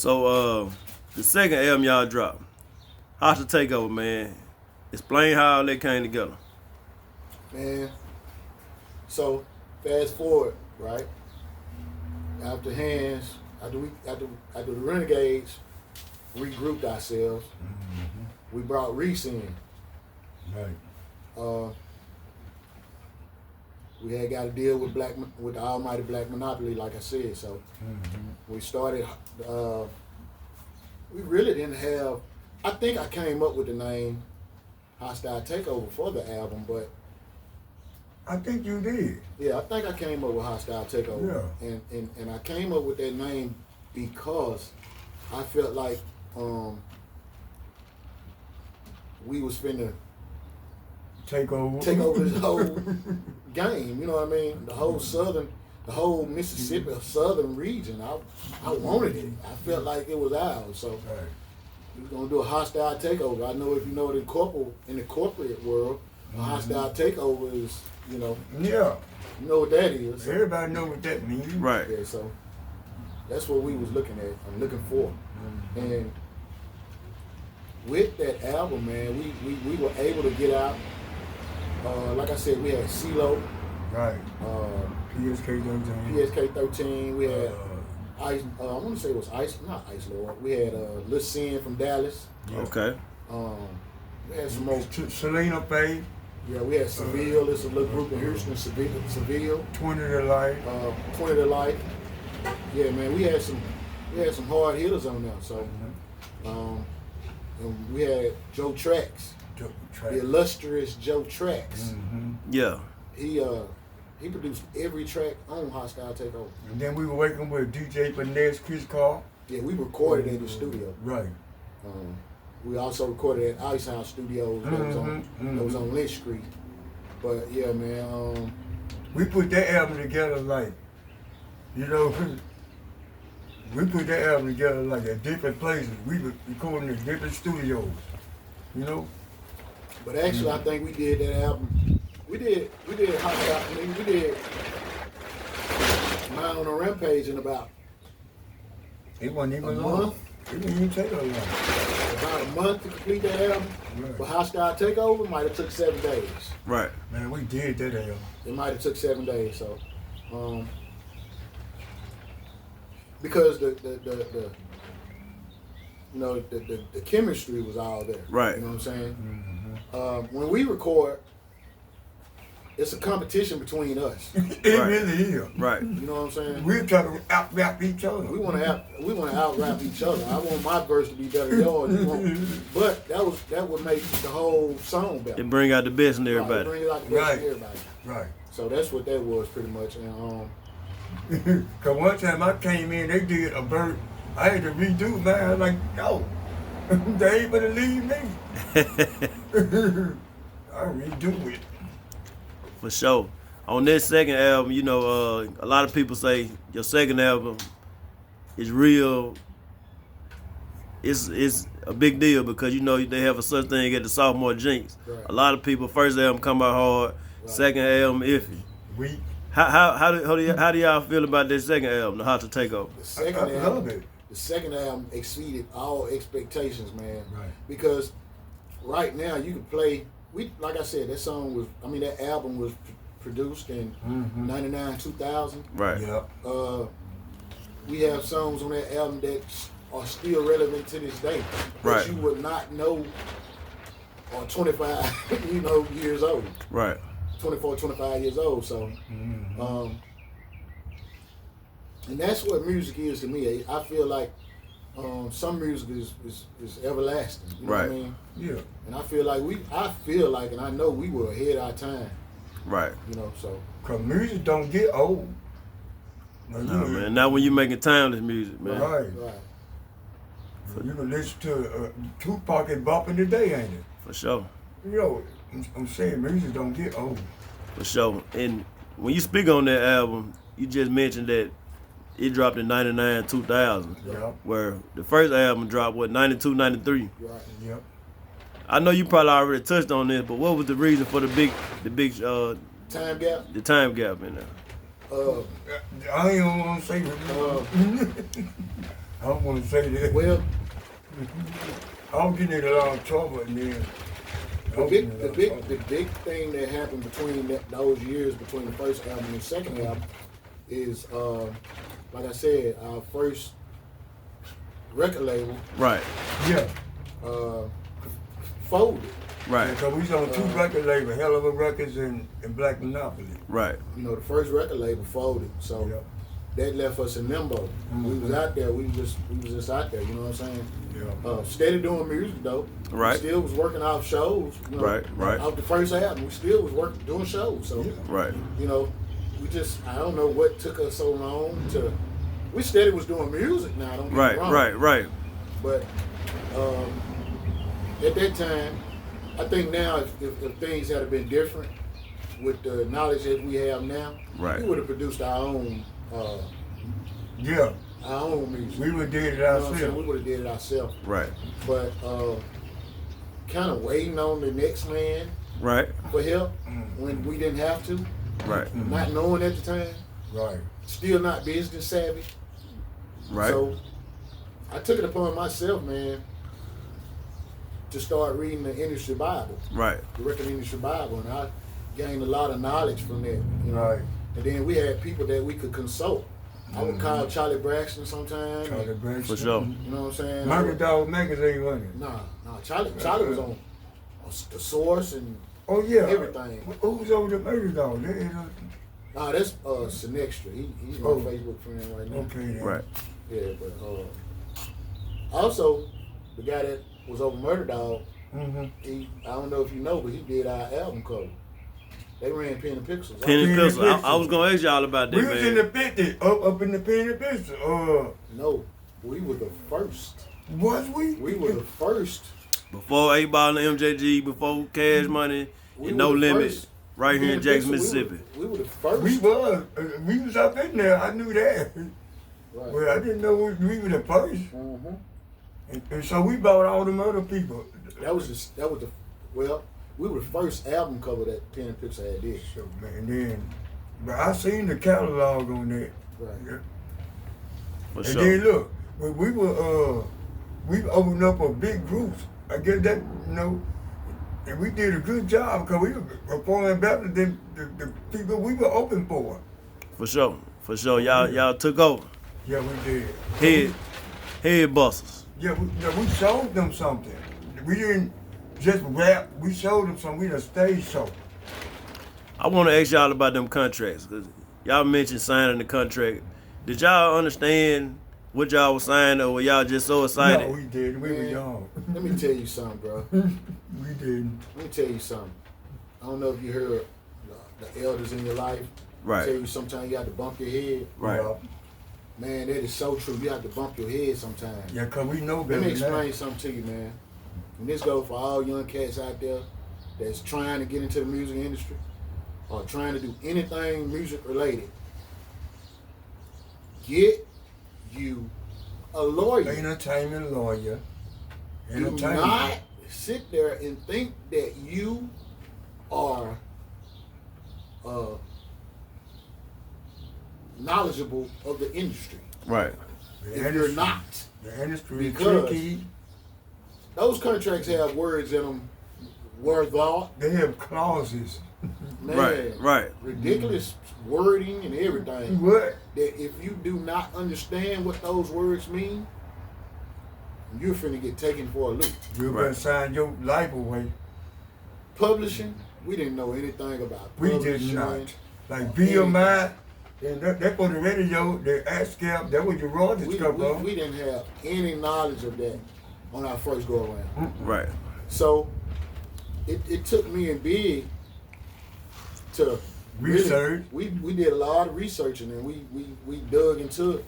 So the second album y'all dropped, Hostile Takeover, man. Explain how all that came together. Man, so fast forward, right? After Hands, after the Renegades regrouped ourselves, we brought Reese in. Right. We had got to deal with the almighty Black Monopoly, like I said. So we started. We really didn't have. I think I came up with the name Hostile Takeover for the album, but I think you did. yeah, I think I came up with Hostile Takeover. Yeah. And I came up with that name because I felt like we was finna Take over this whole game, you know what I mean? The whole Mississippi southern region. I wanted it. I felt like it was ours. So Right. we were gonna do a hostile takeover. I know if you know it in the corporate world, a hostile takeover is, you know Yeah. what that is. Everybody know what that means. Right. Yeah, so that's what we was looking at. I'm looking for. And with that album, man, we were able to get out. Like I said, we had CeeLo, Right. PSK 13. PSK 13. We had Ice. I want to say it was Ice, not Ice Lord. We had Lil Sin from Dallas. Yeah. Okay. We had some more. Selena Faye. Yeah, we had Seville. It's a little group in Houston. Seville. 20 to Life. 20 to Life. Yeah, man, we had some hard hitters on there. So, and we had Joe Trax, the illustrious Joe Trax. Yeah. He produced every track on Hostile Takeover. And then we were working with DJ Finesse, Chris Carr. Yeah, we recorded in the studio. Right. We also recorded at Ice House Studios that was on Lynch Street. But yeah, man. We put that album together like, you know, we put that album together like at different places. We were recording in different studios, you know. But actually, I think we did that album. We did Hostile. I mean, we did Mind on a Rampage in about It wasn't a even long. month. It didn't even take us long. About a month to complete that album. Right. But Hostile Takeover might have took 7 days. Right. Man, we did that album. It might have took 7 days. So, because the chemistry was all there. Right. You know what I'm saying? When we record, it's a competition between us. It Right. really is. Right. You know what I'm saying? We're trying to out-rap each other. We want to out-rap each other. I want my verse to be better than yours. But that would make the whole song better. It bring out the best in Right, everybody. bring it out the best Right. in everybody. Right. So that's what that was pretty much. And Cause one time I came in, they did a verse. I had to redo mine. I was like, no, they ain't gonna leave me. I redo it. For sure. On this second album, you know, a lot of people say your second album is real. It's a big deal because you know they have a such thing at the sophomore jinx. Right. A lot of people first album come out hard, second album iffy. Weak. How do y'all feel about this second album, The Hostile Takeover? the second I album, love it. the second album exceeded all expectations, man. Right. Because right now you can play. Like I said, that album was produced in 99, 2000. Right. Yeah. We have songs on that album that are still relevant to this day. Right. That you would not know are 25, years old. Right. 24, 25 years old. So, and that's what music is to me. I feel like some music is everlasting. You know what I Right. mean? Yeah. And I feel like, and I know we were ahead of our time. Right. So. Cause music don't get old. Now, you Nah, know, man. Not when you making timeless music, man. Right. Right. You can listen to Tupac and bumping today, ain't it? For sure. You know, I'm saying music don't get old. For sure. And when you speak on that album, you just mentioned that it dropped in 99, 2000. Yeah. Where the first album dropped, 92, 93. Right. Yep. I know you probably already touched on this, but what was the reason for the big Time gap. the time gap in there? I ain't gonna say it. I don't want to say that. Well, I'm getting in a lot of trouble, and then the big thing that happened between those years, between the first album and the second album, is like I said, our first record label Right. Yeah. folded. Right. Because we was on two record labels, Hell of a Records and Black Monopoly. Right. You know, the first record label folded, so Yeah. that left us in limbo. We was out there. We was just out there. You know what I'm saying? Yeah. Steady doing music though. Right. We still was working off shows. You know, Right. Off the first album, we still was working doing shows. So Right. you know, I don't know what took us so long to. We steady was doing music now. Don't get me wrong. Right. But at that time, I think now if things had been different with the knowledge that we have now, Right. we would have produced our own Yeah. music. We would did it You know what I'm saying? ourselves. We would have did it ourselves. Right. But kind of waiting on the next man Right. for help when we didn't have to, Right. not knowing at the time, Right. still not business savvy. Right. So I took it upon myself, man, to start reading the industry Bible, Right. the record industry Bible, and I gained a lot of knowledge from that. You know? Right. And then we had people that we could consult. I would call Charlie Braxton sometimes. Charlie Braxton. For sure. You know what I'm saying? Murder Dog Magazine, wasn't it? Nah. Charlie was on the Source and Oh yeah. everything. Who's over the Murder Dog? Nah, that's Sinextra. He's my Oh. Facebook friend right now. Okay. Then. Right. Yeah, but also the guy that was over Murder Dog, Mm-hmm. I don't know if you know, but he did our album cover. They ran Pen and Pixels. Penny Penny Pistol. Pistol. I was gonna ask y'all about that, We was in man. the 50, up in the Penny Pistol. No, we were the first. Was we? We were the first. Before 8 Ball and MJG, before Cash Money We and were No the Limits, first. right here in Pen and Jackson, Pixel, Mississippi. We were the first. We was. We was up in there. I knew that. Right. Well, I didn't know we were the first. Mhm. And so we bought all them other people. We were the first album cover that Pen and Pixel had did. So man, then, but I seen the catalog on that. Right. Yeah. For And sure. then look, when we opened up a big group. I guess that, and we did a good job because we were performing better than the people we were open for. For sure. For sure. Y'all took over. Yeah, we did. Head busters. Yeah, we showed them something. We didn't just rap. We showed them something. We done stage show. I want to ask y'all about them contracts, because y'all mentioned signing the contract. Did y'all understand what y'all was signing, or were y'all just so excited? No, we did. We were Man, young. Let me tell you something, bro. We didn't. Let me tell you something. I don't know if you heard the elders in your life Right. tell you sometimes you have to bump your head. Right. Yeah, Man, that is so true. You have to bump your head sometimes. yeah, cause we know Let better me than that. explain something to you, man. And this goes for all young cats out there that's trying to get into the music industry or trying to do anything music related. Get you a lawyer. Entertainment lawyer. Do Entertainment. not sit there and think that you are knowledgeable of the industry. Right. The If you're industry- not. The industry is Because- tricky. Those contracts have words in them, word thought, They have clauses. man, Right. ridiculous wording and everything. What? That if you do not understand what those words mean, you're finna get taken for a loop. You're Right. gonna sign your life away. Publishing, we didn't know anything about We publishing. did not. Like BMI, and that for the radio, the ASCAP, that was your royalties We, come we, on. we didn't have any knowledge of that on our first go around. Right. So it took me and Big to Research. Really, we did a lot of researching and we dug into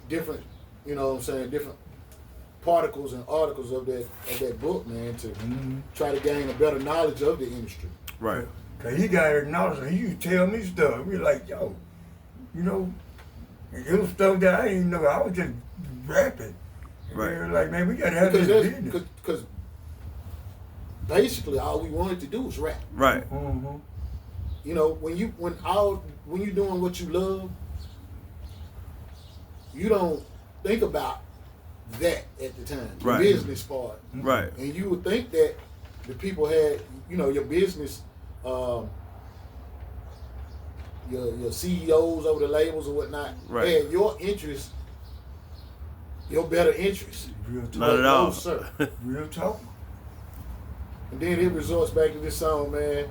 different, you know what I'm saying, different particles and articles of that book, man, to try to gain a better knowledge of the industry. Right. Cause he got it knowledge. He used to tell me stuff. We like, yo, it was stuff that I didn't know. I was just rapping. And Right. they were like, man, we gotta have Because this business. because basically all we wanted to do was rap. Right. Mm-hmm. You know, when you're doing what you love, you don't think about that at the time, the Right. business part. Right. And you would think that the people had, you know, your business, your CEOs over the labels or whatnot, Right. had your interest, your better interest. Real talk. Not at all. No, sir. Real talk. And then it resorts back to this song, man.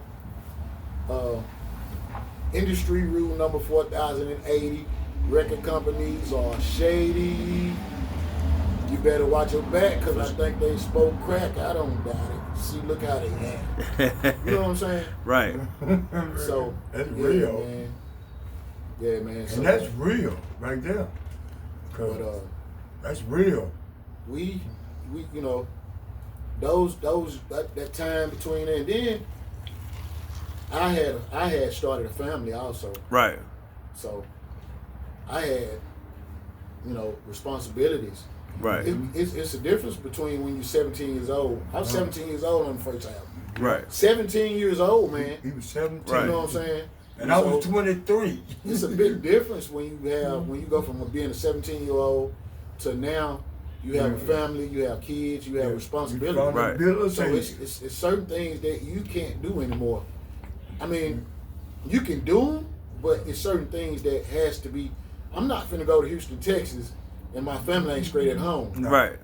Industry rule number 4080. Record companies are shady. You better watch your back, because I think they spoke crack. I don't doubt it. See, look how they act. You know what I'm saying? Right. So, That's yeah, real. man. Yeah, man. So, And that's real right there. but 'Cause that's real. we, you know, that time between then, and then I had started a family also. Right. So I had, you know, responsibilities. Right. It's a difference between when you're 17 years old. I was 17 years old on the first album. Right. 17 years old, man. He was 17. Right. You know what I'm saying? And I was 23. It's a big difference when you go from being a 17-year-old to now you have a family, you have kids, you have responsibility. Right. So it's certain things that you can't do anymore. I mean, you can do them, but it's certain things that has to be. I'm not finna go to Houston, Texas, and my family ain't straight at home. No. Right.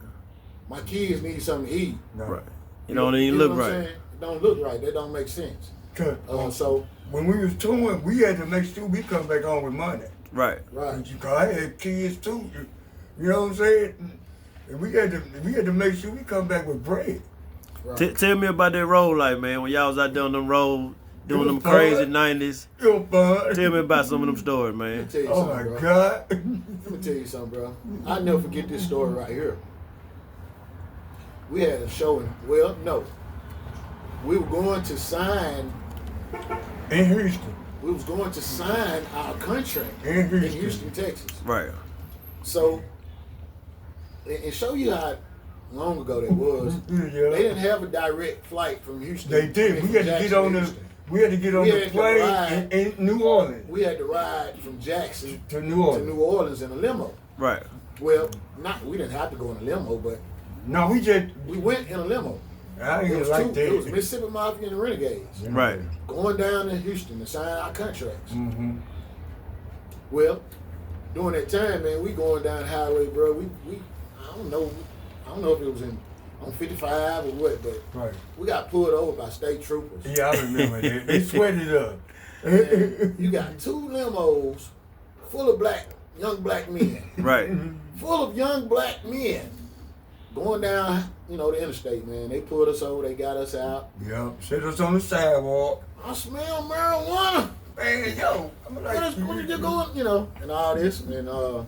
My kids need something to eat. No. Right. You don't even You know look what I'm right. saying? It don't look right. That don't make sense. 'Cause, So when we was touring, we had to make sure we come back home with money. Right. right. Because I had kids too. You know what I'm saying? And we had to make sure we come back with bread. Right. Tell me about that road life, man. When y'all was out there on them road doing It them was crazy fun. 90s. It was fun. Tell me about some of them stories, Let me man. tell you Oh something, my bro. God. Let me tell you something, bro. I'll never forget this story right here. We had a show we were going to sign. In Houston. We was going to sign our contract In in Houston. Houston, Texas. Right. So, and show you how long ago that was. Yeah. They didn't have a direct flight from Houston. They did. from We had to Jackson get on to the Houston. we had to get on We the had to plane ride. in New Orleans We had to ride from Jackson to New to Orleans. New Orleans in a limo. Right. Well, we didn't have to go in a limo, but No, we just we went in a limo. I It ain't was like that. It was Mississippi Mafia and the Renegades Right. going down to Houston to sign our contracts. Mm-hmm. Well, during that time, man, we going down the highway, bro. We I don't know if it was on 55 or what, but Right. we got pulled over by state troopers. Yeah, I remember that. They sweated us. And you got two limos full of young black men, Right. full of young black men going down, the interstate, man. They pulled us over. They got us out. Yeah, set us on the sidewalk. I smell marijuana. Man, yo, I'm like, What is you going, and all this, and I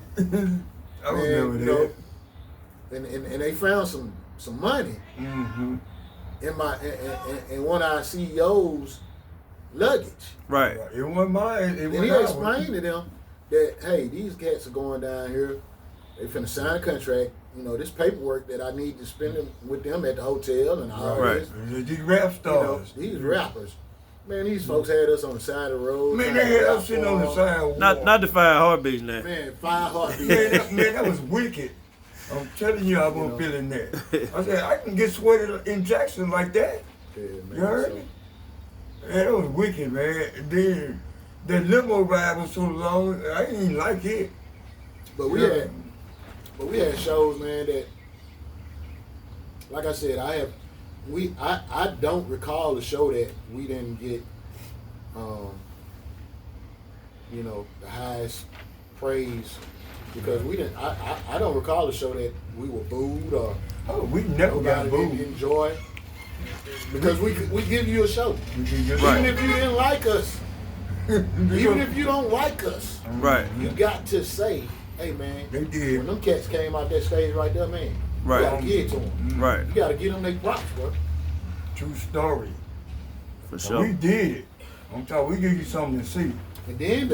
remember that. and they found some money Mm-hmm. in one of our CEOs' luggage. Right. It wasn't mine. It And was he ours. explained to them that, hey, these cats are going down here. They finna sign a contract. This paperwork that I need to spend with them at the hotel and all Right. this. These rap stars. These rappers. Man, these folks had us on the side of the road. Man, trying they to had get us sitting on the out sidewalk. Not the 5 heartbeats now. Man, 5 heartbeats. Man, that was wicked. I'm telling you, I wasn't feeling that. I said, I can get sweated in Jackson like that. Yeah, man. You heard me? Man, that was wicked, man. Then the limo ride was so long, I didn't even like it. But we had shows, man, that, like I said, I don't recall a show that we didn't get, the highest praise, because we didn't. I don't recall a show that we were booed or Oh, we never got nobody didn't booed. enjoy, because we give you a show, Right. even if you didn't like us, even if you don't like us, Right. you got to say, hey man, They did. when them cats came out that stage right there, man, Right. you gotta give it to them. Right. You gotta give them their props, bro. True story. For We sure. did it. I'm talking, we give you something to see. And then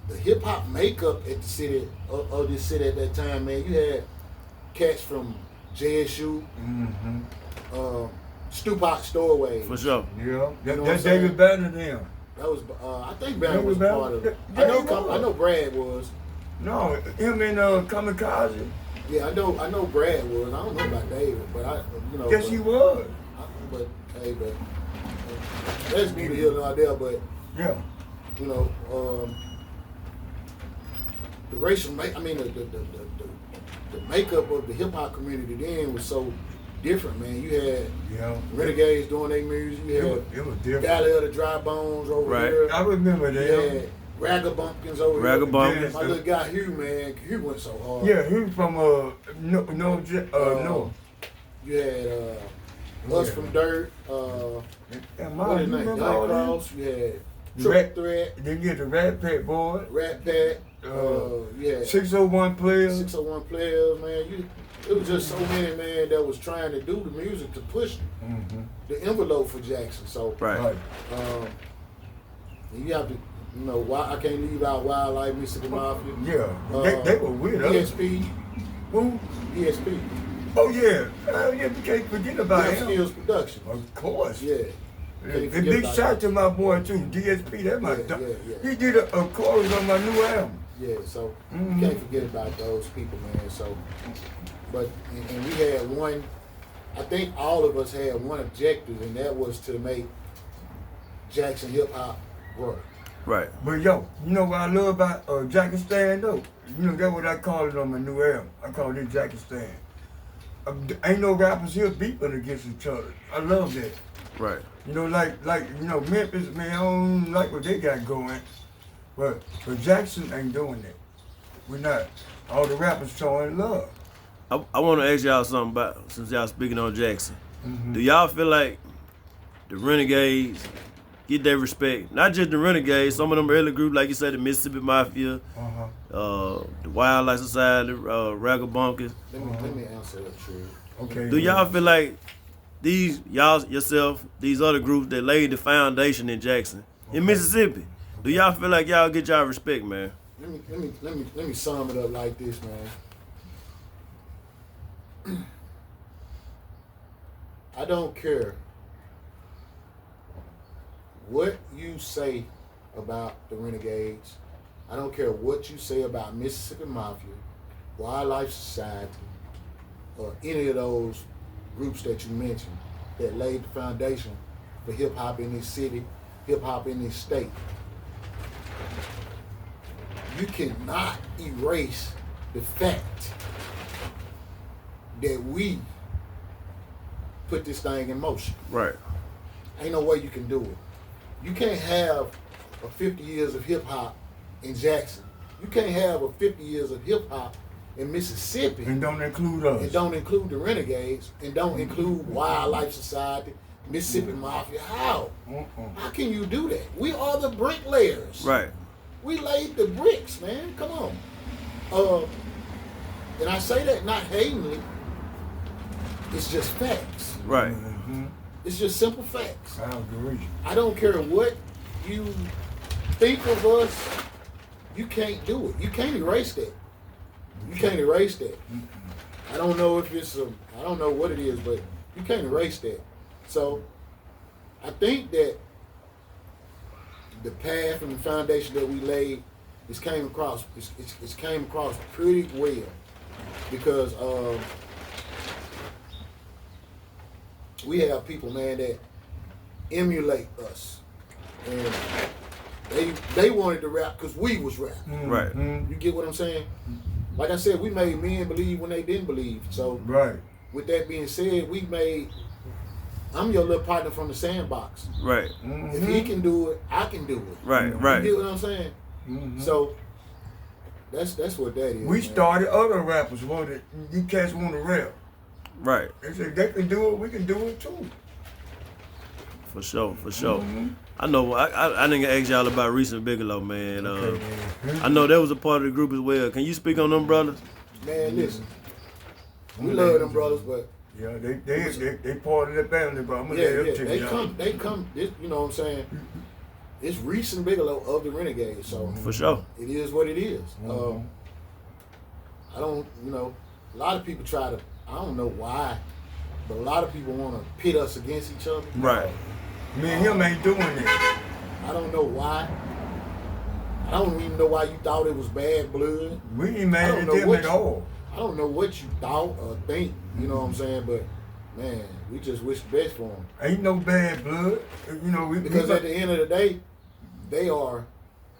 the hip hop makeup at the city of this city at that time, man. You had cats from JSU, Mm-hmm. Stupac Storeway. For sure. Yeah. You know what I'm That's saying? David Banner them. That was I think Bam was Bam? part of it. Yeah, I he was. know Brad was. No, him and Kamikaze. Yeah, I know Brad was. I don't know about David, but Yes, he was. But that's neither here nor there. But Yeah. you know, the racial, the makeup of the hip hop community then was so different, man. You had Renegades doing their music. You had it was different. Valley of the Dry Bones over here. I remember that. You had Ragabumpkins over here. Ragabumpkins. My little guy Hugh, man, Hugh went so hard. Yeah, he was from North. You had Us from Dirt. And What is you his name? remember Night all that? Cross. You had Triple Threat. Then you had the Rat Pack Boy. Rat Pack. Yeah. 601 players. 601 players, man. It was just so many, man, that was trying to do the music to push the envelope for Jackson. So, Right. you have to, why I can't leave out Wildlife, Mississippi Mafia. Yeah, they were with us. ESP. Who? ESP. Oh yeah, yeah. We can't forget about Damn him. Skills Production. Of course. Yeah. A Can't forget big about shout that. to my boy too, DSP. That's my dog. Yeah. He did a chorus on my new album. Yeah, so you can't forget about those people, man. So, but and we had one. I think all of us had one objective, and that was to make Jackson hip hop work. Right. But yo, you know what I love about Jacket Stand though? You know that's what I call it on my new album. I call it Jacket Stand. Ain't no rappers here beeping against each other. I love that. Right. You know, like Memphis, man, I don't like what they got going. But Jackson ain't doing that. We're not. All the rappers showing love. I want to ask y'all something about, since y'all speaking on Jackson. Do y'all feel like the Renegades get their respect? Not just the Renegades, some of them early groups, like you said, the Mississippi Mafia, the Wildlife Society, Ragabumpkins. Let me answer that, True. Okay. Do y'all feel like these, yourself, these other groups that laid the foundation in Jackson, in Mississippi, do y'all feel like y'all get y'all respect, man? Let me sum it up like this, man. I don't care what you say about the Renegades. I don't care what you say about Mississippi Mafia, Wildlife Society, or any of those groups that you mentioned that laid the foundation for hip hop in this city, hip hop in this state. You cannot erase the fact that we put this thing in motion. Right. Ain't no way you can do it. You can't have a 50 years of hip hop in Jackson. You can't have a 50 years of hip hop in Mississippi. And don't include us. And don't include the Renegades. And don't include Wildlife Society, Mississippi Mafia. How? How can you do that? We are the bricklayers. Right. We laid the bricks, man. Come on. And I say that not hatingly. It's just facts. Right. It's just simple facts. I agree. I don't care what you think of us. You can't do it. You can't erase that. You can't erase that. I don't know if it's I don't know what it is, but you can't erase that. So I think that the path and the foundation that we laid, it's came across pretty well, because we have people, man, that emulate us, and they wanted to rap because we was rapping. Right. You get what I'm saying? Like I said, we made men believe when they didn't believe. So Right. with that being said, I'm your little partner from the sandbox. Right. If he can do it, I can do it. Right. Right. You get what I'm saying? So that's what that is. We man. started other rappers wanted. You cats want to rap. Right. They said they can do it. We can do it too. For sure. For sure. I know. I didn't ask y'all about Recent Bigelow, man. I know that was a part of the group as well. Can you speak on them brothers? Man, listen. We love them brothers, but Yeah, they part of the family, bro. I'm gonna yeah, let yeah, them they take come. You know what I'm saying? It's Recent Bigelow of the Renegades, so For sure. it is what it is. I don't, a lot of people try to. I don't know why, but a lot of people want to pit us against each other. Right. Me and him ain't doing that. I don't know why. I don't even know why you thought it was bad blood. We ain't mad I at don't know them what at you- all. I don't know what you thought or think, you know what I'm saying? But man, we just wish the best for them. Ain't no bad blood. You know, Because at the end of the day,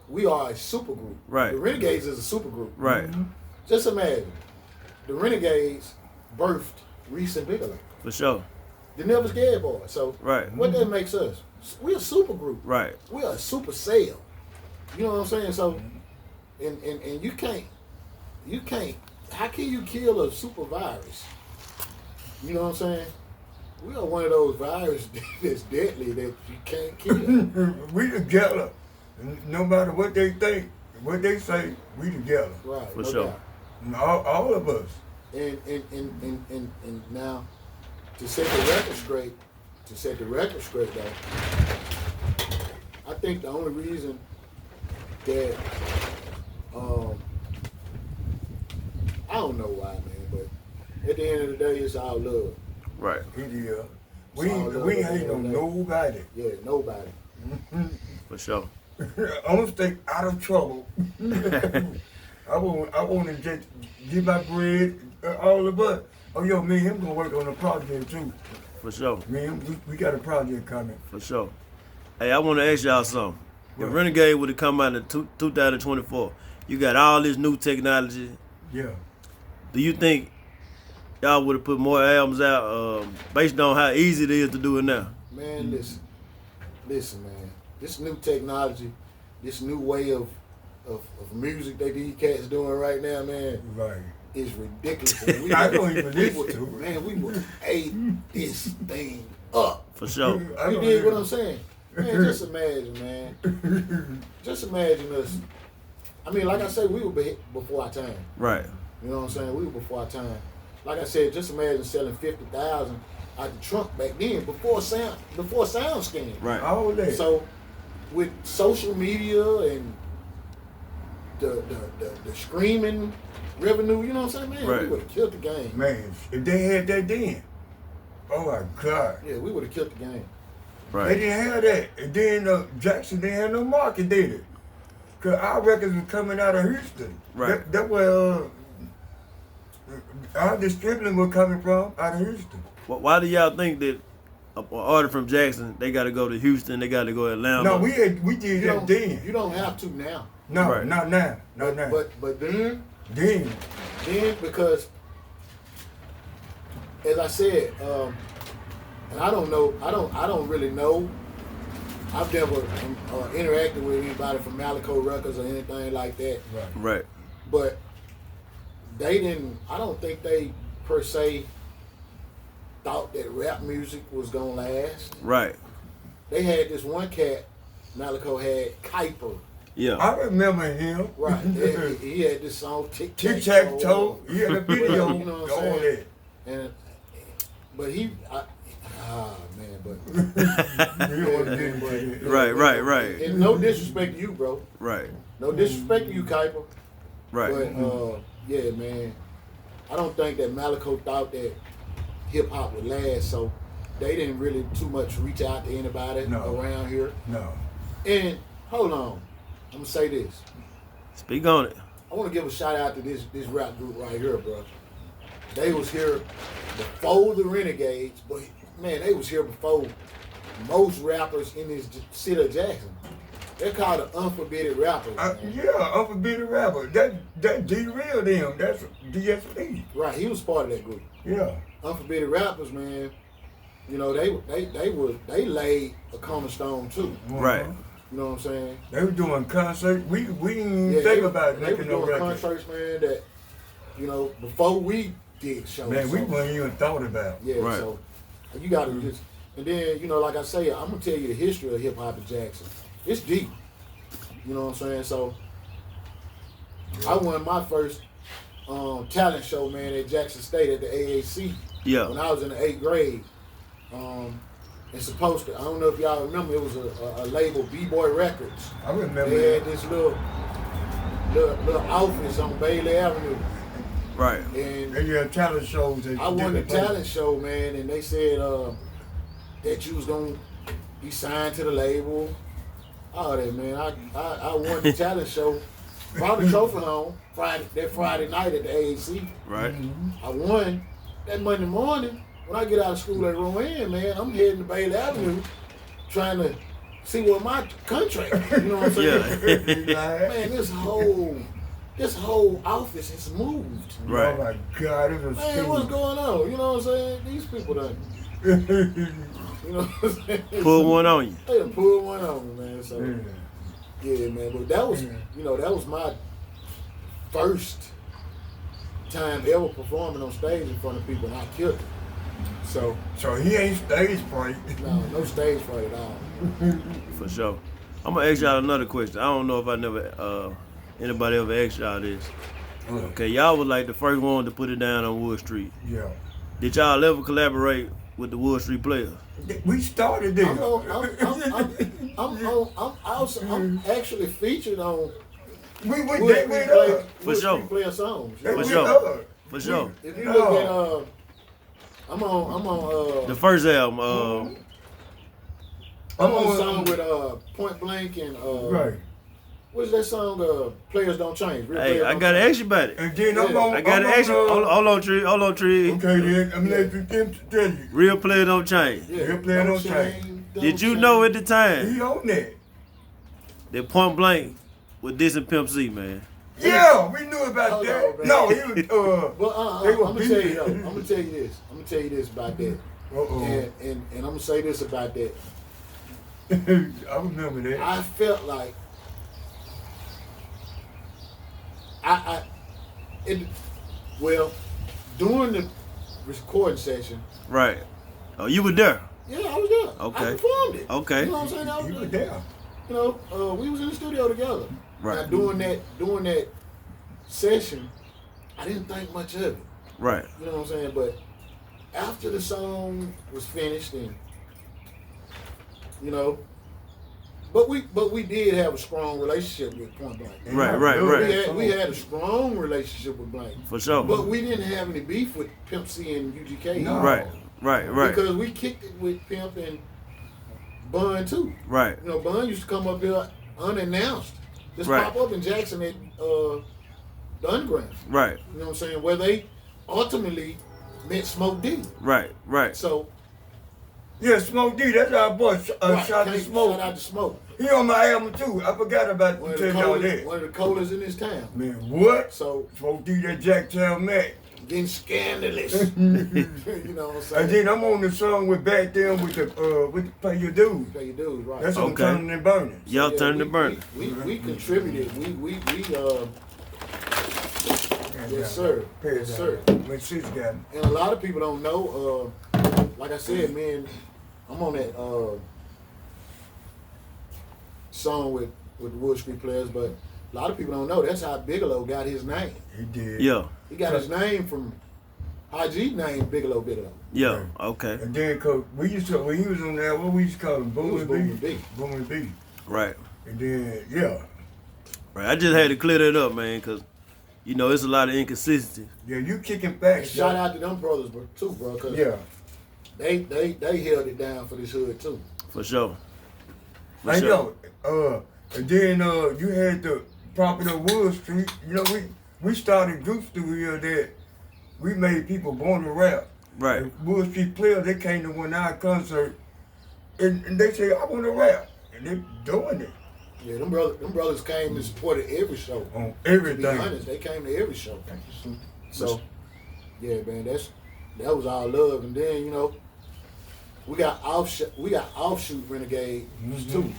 we are a super group. Right. The Renegades is a super group. Right. Just imagine, the Renegades birthed Reese and Bigelow. For sure. The Never Scared Boys. So Right. what that makes us? We're a super group. Right. We're a super cell. You know what I'm saying? So, and you can't. How can you kill a super virus? You know what I'm saying? We are one of those viruses that's deadly that you can't kill. We together. No matter what they think, what they say, we together. Right. For no sure. doubt. And all of us. And now to set the record straight though, I think the only reason that I don't know why, man, but at the end of the day, it's all love. Right. Yeah. It's all love We at the ain't end of on the day. nobody. Yeah, nobody. For sure. I'm gonna stay out of trouble. I want to just get my bread, all of us. Oh, yo, me and him gonna work on a project too. For sure. Me and him, we got a project coming. For sure. Hey, I want to ask y'all something. If What? Renegade would have come out in 2024, you got all this new technology. Yeah. Do you think y'all would have put more albums out based on how easy it is to do it now? Man, listen, man. This new technology, this new way of music that these cats doing right now, man, Right. is ridiculous. And I don't even we listen would, to it. man, we would ate this thing up. For sure. I You don't dig what even- I'm saying? Man, just imagine, man. Just imagine us. I mean, like I say, we were before our time. Right. You know what I'm saying? We were before our time. Like I said, just imagine selling 50,000 out the trunk back then, before sound scan. Right. All that. So, with social media and the streaming revenue, you know what I'm saying, man? Right. We would have killed the game. Man, if they had that then, oh my God. Yeah, we would have killed the game. They Right. didn't have that. And then Jackson didn't have no market, did it? Because our records were coming out of Houston. Right. That where our distributing was coming from, out of Houston. Why do y'all think that an artist from Jackson, they got to go to Houston, they got to go to Atlanta? No, we did You that don't, then. you don't have to now. No, Right. not now. Not now. But then then, because as I said, and I don't know, I don't really know. I've never interacted with anybody from Malico Records or anything like that. right. Right. But they didn't. I don't think they per se thought that rap music was gonna last. Right. They had this one cat, Malico had Kuiper. Yeah. I remember him. Right. he had this song Tic Tac Tic Tac Toe. He had a video. You know what I'm all saying? that. And but man, but You don't want to get into it. Right. and no disrespect to you, bro. Right. No disrespect to you, Kuiper. Right. But yeah, man, I don't think that Malico thought that hip hop would last, so they didn't really too much reach out to anybody No. around here. No. And hold on, I'm gonna say this. Speak on it. I want to give a shout out to this rap group right here, bro. They was here before the Renegades, but man, they was here before most rappers in this city of Jackson. They're called the Unforbidden Rappers, man. Yeah, Unforbidden Rapper. That derailed them. That's DSP. Right, he was part of that group. Yeah. Unforbidden Rappers, man. You know, they laid a cornerstone too. Right. You know what I'm saying? They were doing concerts. We didn't Yeah, think they, about they were making no doing records. concerts, man, that, you know, before we did shows. Man, we So, weren't even thought about. yeah, Right. so you gotta just, and then, you know, like I say, I'm gonna tell you the history of hip hop in Jackson. It's deep. You know what I'm saying? So I won my first talent show, man, at Jackson State at the AAC. Yeah. When I was in the 8th grade. And supposed to, I don't know if y'all remember, it was a label, B-Boy Records. I remember They had that. this little office on Bailey Avenue. Right. And They had talent shows. At I won the different places. talent show, man, and they said that you was gonna be signed to the label, all that, man. I won the talent show, brought the trophy home Friday night at the AAC. Right. I won that Monday morning. When I get out of school at Rowan, man, I'm heading to Bailey Avenue, trying to see what my contract. You know what I'm saying? Yeah. Man, this whole office has moved. Right. Oh my God, it was Man, what's going on? You know what I'm saying? These people done. You know what I'm saying? Pull one on you. They done pulled one on me, man. So yeah, man. But that was, that was my first time ever performing on stage in front of people, and I killed it. So he ain't stage fright. no stage fright at all. For sure. I'm gonna ask y'all another question. I don't know if I never anybody ever asked y'all this. Okay, y'all was like the first one to put it down on Wood Street. Yeah. Did y'all ever collaborate with the Wood Street players? We started there. I'm actually featured on We Wood Wood Street For sure. player songs. For sure. For sure. If you look at I'm on The first album, I'm on a song with Point Blank and Right. what's that song? Players Don't Change. Real hey, Players I Don't gotta Change. ask you about it. And then I'm on. I gotta ask you. Hold on, Tree. Okay, then I'm letting them tell you. Real player don't change. Yeah, Real Player Don't Change. Did you know at the time He on that. that Point Blank was dissing Pimp C, man? Yeah, we knew about Hold that. on, man. No, he was. Well, They I'm were gonna tell you beefing. though. I'm gonna tell you this. I'm gonna tell you this about that. And I'm gonna say this about that. I remember that. I felt like during the recording session, Right. Oh, you were there. yeah, I was there. Okay. I performed it. Okay. You know what I'm saying? He was there. You know, we was in the studio together. Right. Now during that session, I didn't think much of it. Right. You know what I'm saying? But after the song was finished, and but we did have a strong relationship with Point Blank. Right. We had a strong relationship with Blank, For sure. but we didn't have any beef with Pimp C and UGK. No. Right. Because we kicked it with Pimp and Bun too. Right. You know, Bun used to come up here unannounced, just Right. pop up in Jackson at the Underground. Right. You know what I'm saying? Where they ultimately met Smoke D. Right. So Yeah, Smoke D, that's our boy. right, Shout to Smoke. Shout out to Smoke. He on my album too. I forgot about One to of, the tell y'all coldest, that. one of the coldest in this town. Man, what? So Smoke D, that Jacktown Mac. getting scandalous. You know what I'm saying? And then I'm on the song with Back Then with the Pay Your Dues. Pay your dues, right? That's on Okay. Turning and Burning. Y'all turned the burn. We contributed. Yes, sir. Yes, sir. When sis got me. And a lot of people don't know. Like I said, man, I'm on that song with the Wood Street Players, but a lot of people don't know that's how Bigelow got his name. He did. Yeah. He got his name from IG name Bigelow. Yeah. Okay. And then, cause we used to, when he was on there, what we used to call him? He was Boom Boom and and B. B. Boom and B. Right. And then, yeah. Right. I just had to clear that up, man, because it's a lot of inconsistency. Yeah, you kicking back. And shout out to them brothers too, bro, because Yeah. they held it down for this hood too. For sure. For I sure. know. And then you had the property on Wood Street. You know, we started groups through here that we made people born to rap. Right. And Wood Street Players, they came to one of our concert and they said, I want to rap. And they doing it Yeah, them brothers came and supported every show. on To be everything. honest, they came to every show. So, yeah, man, that was our love. And then we got offshoot Renegades too.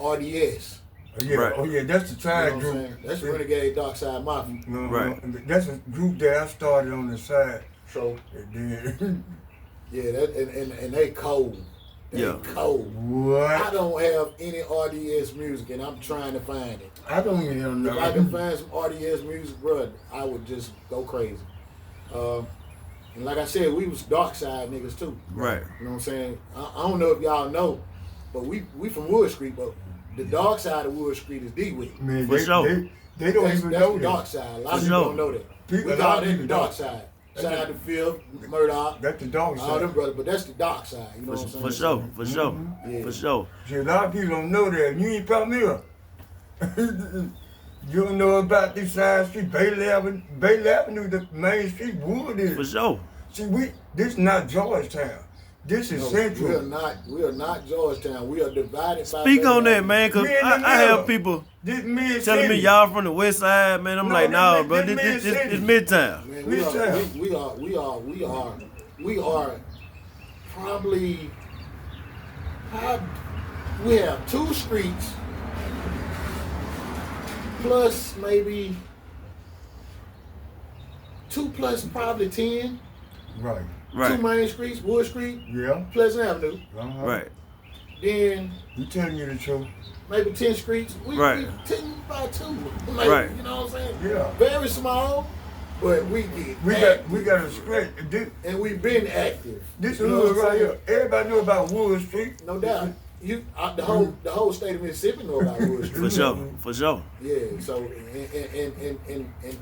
RDS. Yeah, Right. oh yeah, that's the You tribe know what I'm group. saying? That's Renegade Darkside Mafia. Right. That's a group that I started on the side. So And then, yeah, and they cold. They Yeah. cold. I what? don't have any RDS music, and I'm trying to find it. I don't even If I can know. find some RDS music, bro, I would just go crazy. And like I said, we was dark side niggas too. Right. You know what I'm saying? I don't know if y'all know, but we from Wood Street, but the dark side of Wood Street is D-Wick. Man, For sure. they don't That's even the know dark that. side. A lot of For people sure. don't know that. People- We a lot call of it the people dark don't. side. Shout out to Phil, Murdoch. That's the dog All side. them brothers, but that's the dark side. You know what I'm saying? For sure, for sure, Yeah. for sure. See, a lot of people don't know that. You ain't from here. You don't know about this side street, Bailey Avenue, the main street, Wood is. For sure. See, this is not Georgetown. This is No, Central. we are not Georgetown. We are divided by Speak on that, man, because We in the I have middle. people This mid telling me y'all from the west side, man. I'm No, like, this nah, mid- bro, this this mid-city. Midtown. Man, Midtown. we are probably we have 2 streets plus maybe 2 plus probably 10. Right. 2 Right, main streets, Wood Street, Yeah. Pleasant Avenue. Uh-huh. right, Then You telling you the truth. maybe 10 streets. We Right. 10 by 2. Maybe, Right. You know what I'm saying? Yeah. Very small, but we get We active. got a spread. And we've been active. This You know hood what I'm right saying? here. Everybody know about Wood Street. No doubt. The whole state of Mississippi know about Wood Street. for sure, for sure. Yeah, so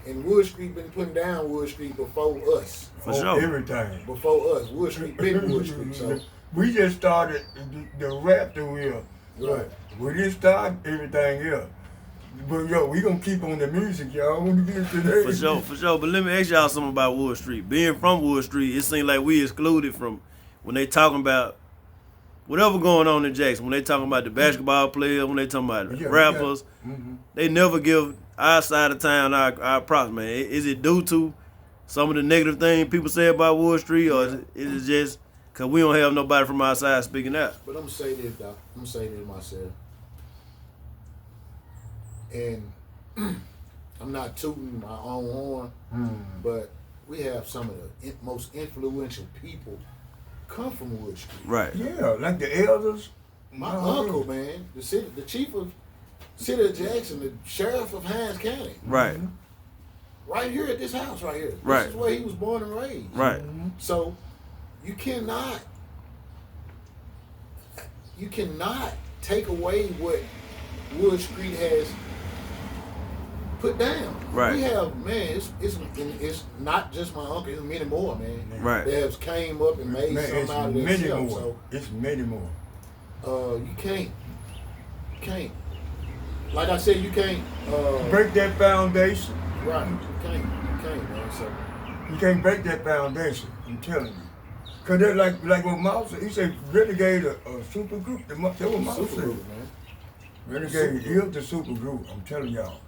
and Wood Street been putting down Wood Street before us. For sure. Everything. Before us. Wood Street been Wood Street. So We just started the rap the wheel. Right. We didn't start everything else. But yo, we gonna keep on the music, y'all. When we get to that. For sure, for sure. But let me ask y'all something about Wood Street. Being from Wood Street, it seems like we excluded from when they talking about whatever going on in Jackson. When they talking about the basketball players, when they talking about the Yeah, rappers, they never give our side of town our props, man. Is it due to some of the negative things people say about Wood Street, or is it just because we don't have nobody from our side speaking out? but I'm gonna say this, Doc. I'm gonna say this myself. And I'm not tooting my own horn, but we have some of the most influential people come from Wood Street. Right. Yeah, like the elders. My uncle, man, the chief of city of Jackson, the sheriff of Hines County, Right. right here at this house right here. Right. This is where he was born and raised. Right. So you cannot take away what Wood Street has put down. Right. We have, man, it's not just my uncle, it's many more, man. Right. That have came up and made Man, something it's out of many themselves. more. It's many more. So you can't. Like I said, you can't Break that foundation. right. You can't, man. So You can't break that foundation. I'm telling you. Cause they're like what Mobsta, he said Renegade a super group. That's what Mobsta super said. group, man. Renegade is the super group. I'm telling y'all.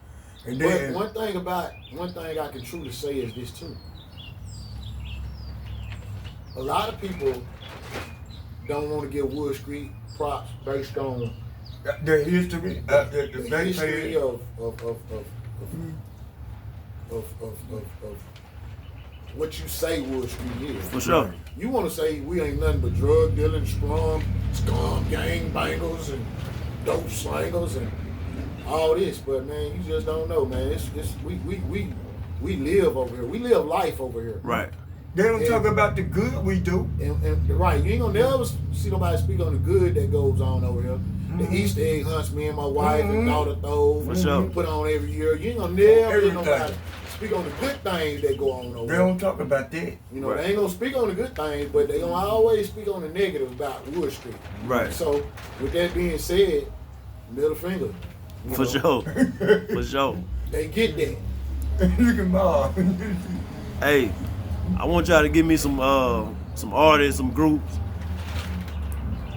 And then But one thing I can truly say is this too. A lot of people don't want to give Wood Street props based on the history, the the back history page. of what you say Wood Street is. For sure. You want to say we ain't nothing but drug dealing, scum gang bangers and dope slangers and all this, but man, you just don't know, man. It's we live over here. We live life over here. Right. They don't talk about the good we do. And right, you ain't gonna never see nobody speak on the good that goes on over here. The Easter egg hunts me and my wife and daughter throw. For sure. We put on every year. You ain't gonna never hear nobody Everything. speak on the good things that go on over They here. don't talk about that. You know, Right. they ain't gonna speak on the good things, but they gonna always speak on the negative about Wood Street. Right. So, with that being said, middle finger. you For know, sure. For sure. They get that. Look at Bob. Hey, I want y'all to give me some artists, some groups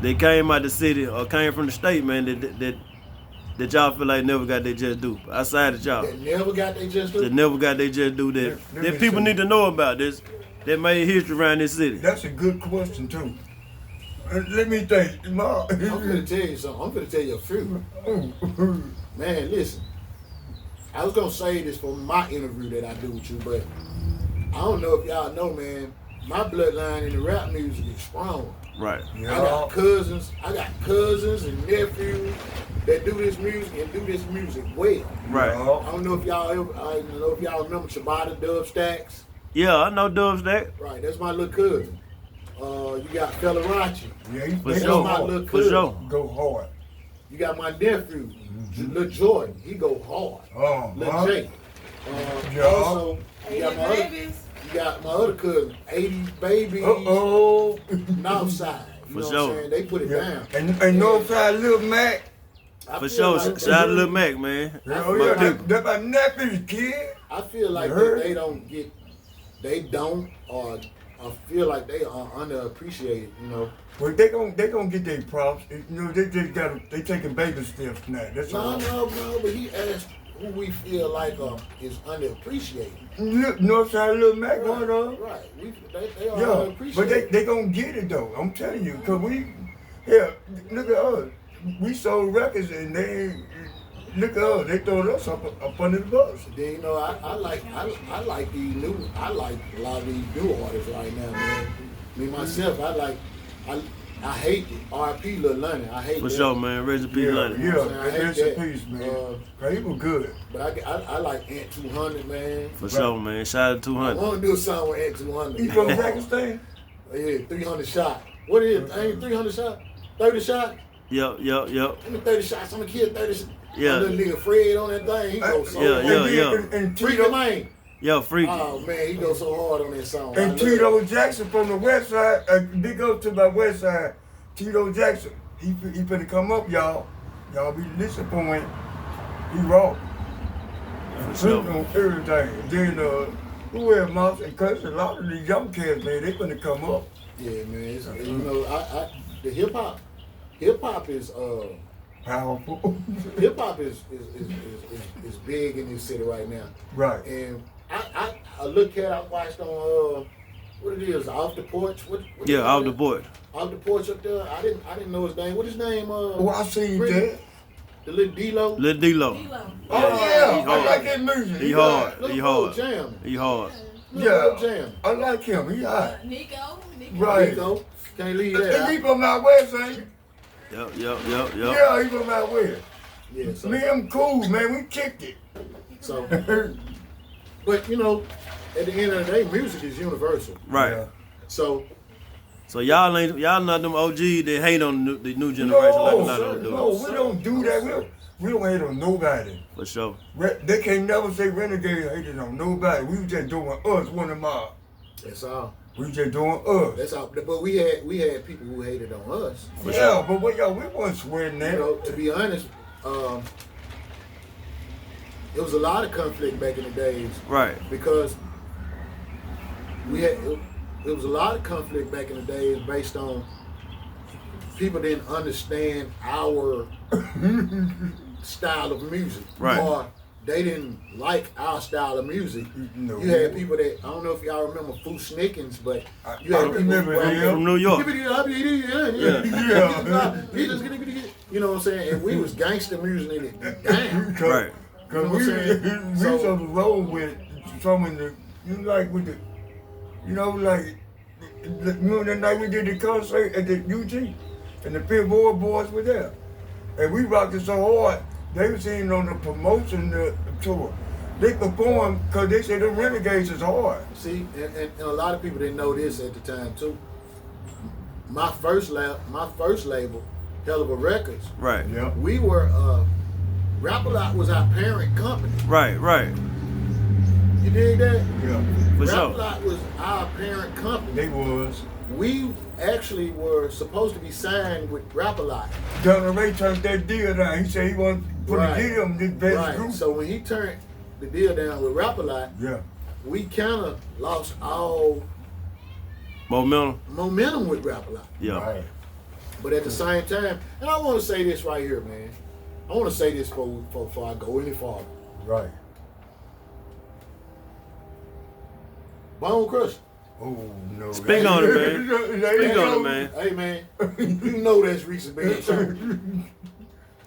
that came out the city or came from the state, man, that y'all feel like never got their just due. Outside of y'all. That never got they just That do. never got their just due that people need to know about this. That made history around this city. That's a good question too. Let me think, Bob. I'm gonna tell you something. I'm gonna tell you a few. Man, listen. I was gonna say this for my interview that I do with you, but I don't know if y'all know, man. My bloodline in the rap music is strong. Right. I got cousins and nephews that do this music and do this music well. Right. I don't know if y'all remember Shabata Dub Stacks. Yeah, I know Dub Stack. Right, that's my little cousin. You got Fella Rachi. Yeah, For they sure. my go little For cousin. sure. Go hard. You got my nephew, Lil Jordan. He go hard. Oh, Lil huh? Jay. Yeah. Also, you got my other, You got my other cousin, 80s Babies, Uh-oh. Northside. You For know sure. what I'm saying? They put it down. And Northside Lil Mac. I For feel sure. like Shout out to Lil Mac, man. Oh My yeah, people. that's my nephew's kid. I feel like Heard? they don't, or I feel like they are underappreciated, you know. Well, they gonna get their props. You know, they taking baby steps now. That's all. No, but he asked who we feel like is underappreciated. Look, Northside Lil Mac going on. Right. They are Yeah, underappreciated. but they gonna get it though. I'm telling you, cause look at us. We sold records and look at us. They throwed us up under the bus. Then you know I like a lot of these new artists right now, man. Me myself, I hate R.P. Lil Lonnie. I hate For that. sure, man. Rest in peace, Lonnie. Yeah, I hate rest in that. peace, man. Cause he was good. But I like Ant 200, man. For sure, man. Shout out to I 200. want to do a song with Ant 200. He from Pakistan. Yeah, 300 shot. What is it? Ain't 300 shot? 30 shot? Yep. Give me 30 shots. I'm gonna kill 30 shots. Yeah. Little nigga Fred on that thing. He goes so Yeah, hard. And Freaky Tito, man. Yo, freaky. Oh man, he goes so hard on that song. I and love Tito it. Jackson from the west side. Big up to my west side. Tito Jackson. He finna come up, y'all. Y'all be listening for him. He raw. For sure. On everything. Then who else, Mouse? And cause a lot of these young kids, man, they finna come up. Yeah, man. You know, the hip hop is Powerful. hip hop is big in this city right now. Right. And I look at I watched on what it is, Off the Porch. What Yeah, off the board. Off the Porch up there. I didn't know his name. What his name? Oh, I seen Rick? that. The little D-Lo. Lil D-Lo. Oh yeah, he I hard. like that music. He hard. Little He bro hard. Jam. He hard. Little Yeah, Jam. I like him. He hot. Nico. Right. Nico. Can't leave And that he out. from out west, ain't he? Yep. Yeah, he from out west. Yeah, so, Me, I'm cool, man. We kicked it. so, but you know, at the end of the day, music is universal. Right. Yeah. So, So y'all not them OG that hate on the new generation like a lot of them do. No, we don't do that. We don't hate on nobody. For sure. They can't never say Renegades hated on nobody. We was just doing us, one of them. that's all. We was just doing us. That's all. But we had people who hated on us. For Yeah, sure. but we wasn't sweating You that. know, to be honest, there was a lot of conflict back in the days Right. because there was a lot of conflict back in the days based on people didn't understand our style of music, Right. or they didn't like our style of music. No. You had people that I don't know if y'all remember Foo Snickens, but you I had people remember who him. From New York. You know what I'm saying? And we was gangster music in it down. Right. Cause You know what we I'm saying? we So- used to roll with some of the, like with the, like, that night we did the concert at the UG, and the Billboard boys were there, and we rocked it so hard. They was seen on the promotion tour. They performed because they said the Renegades is hard. See, and a lot of people didn't know this at the time too. My first label, Hell of a Records, Right. Yeah. we were Rap-A-Lot was our parent company. Right. You dig that? Yeah. For sure. Rap-A-Lot was our parent company. They was. We actually were supposed to be signed with Rap-A-Lot. Dr. Ray turned that deal down. He said he wanted to put Right. a deal on this best Right. group. So when he turned the deal down with Rap-A-Lot, Yeah. we kind of lost all Momentum. momentum with Rap-A-Lot. Yeah. Right. But at the same time, and I want to say this right here, man. I want to say this before I go any farther. Right. Bone Crusher. Oh no. Speak on it, man. Speak on it, man. Hey, man. You know that's recent big song.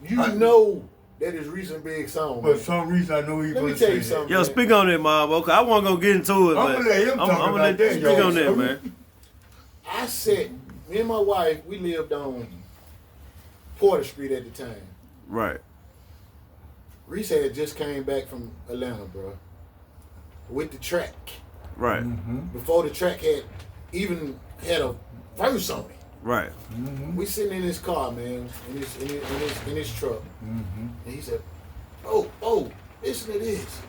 You know that is recent big song. For Man. some reason, I know he Let me gonna tell say you that. something. Yo, man. speak on it, Mob. Okay, I wasn't gonna get into it, I'm but gonna let him talk I'm gonna about let that, speak y'all. on that, man. I said, me and my wife, we lived on Porter Street at the time. Right. Reese had just came back from Atlanta, bro, with the track. Right. Before the track had even had a verse on it. Right. We sitting in his car, man, in his truck, and he said, "Oh, listen to this."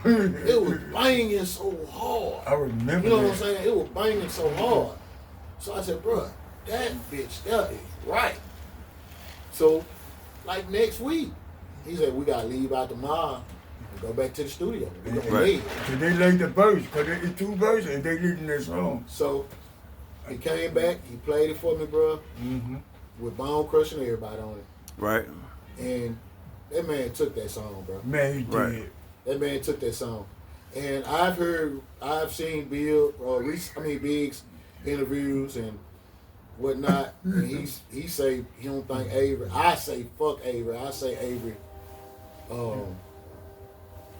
It was banging so hard. I remember You know what I'm that. saying? It was banging so hard. So I said, bro, that bitch, that is right. So, like next week, he said, we got to leave out tomorrow and go back to the studio. We gonna Right. leave. So they laid the verse, because it's 2 verses, and they leading their song. So, he came back, he played it for me, bro, Mm-hmm. with Bone Crush and everybody on it. Right. And that man took that song, bro. Man, he did. Right. That man took that song. And I've seen Big's interviews and whatnot. And he say he don't think Avery. I say fuck Avery. I say Avery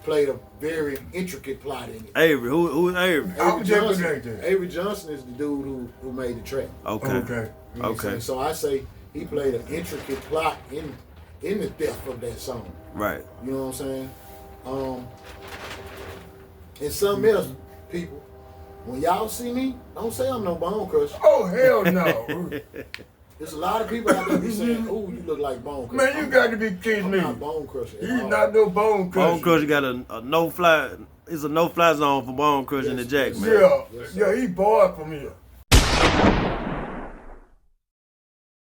played a very intricate plot in it. Avery, who is Avery? I was just like that. Avery Johnson is the dude who made the track. Okay. Okay. You know what I'm Okay. saying? So I say he played an intricate plot in the depth of that song. Right. You know what I'm saying? And something else, people. When y'all see me, don't say I'm no Bone Crusher. Oh, hell no. There's a lot of people out there be saying, "Ooh, you look like Bone Crusher." Man, you got to be kidding I'm me. not Bone Crusher. at He's all. not no bone crusher. Bone Crusher got a no fly. It's a no fly zone for Bone Crusher in the Jack, man. Yeah, Yes, yeah, he barred from here.